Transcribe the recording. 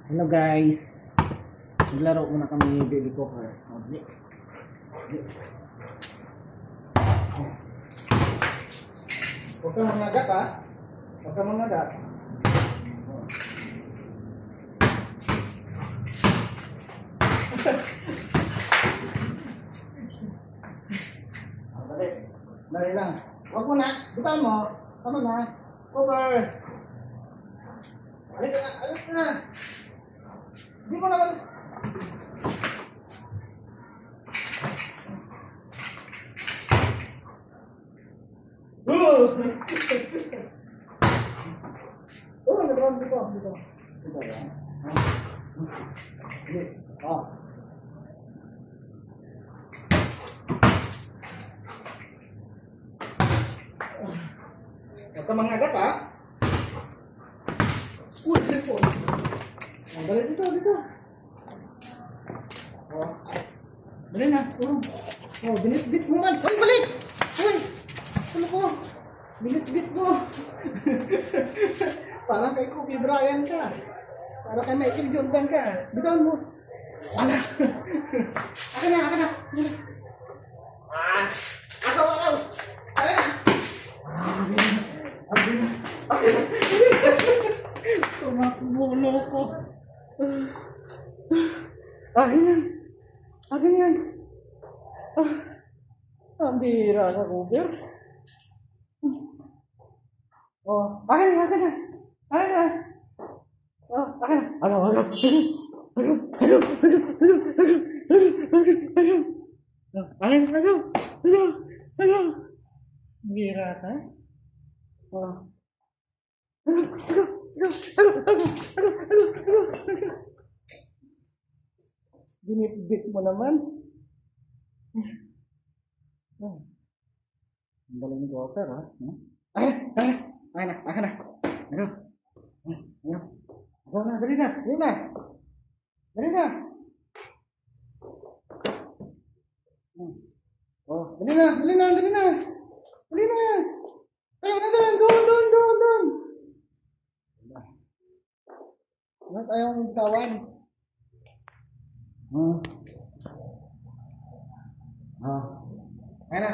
Hello guys. Naglaro muna kami baby cooker. Huwag kang mangagat ha. Huwag kang mangagat. Dali. Dali lang. Huwag mo na. Butaan mo. Tama na. Over. Alis na. Alis na. Di mo naman. Nagawin dito. Dito yan. Huwag ka mangagat ha. Uy, cellphone. Dali dito. Dali na. Binit-bit mo man. Uy, balik! Uy! Ano ko? Binit-bit mo. Parang kay Kobe Bryant ka. Parang kay Michael Jordan ka. Bitawan mo. Wala. Akin na. Akaw. Akin na. Tumakbulo ko. Akin yan. Ang bira na, Uber. Akin na. Bira ka? Binit-bit mo naman. Ang galing ni Walter ha? Akin na. Ako na, dali na. Dali na. Ayaw na doon. Ba't ayaw mong bitawan? Ayan na.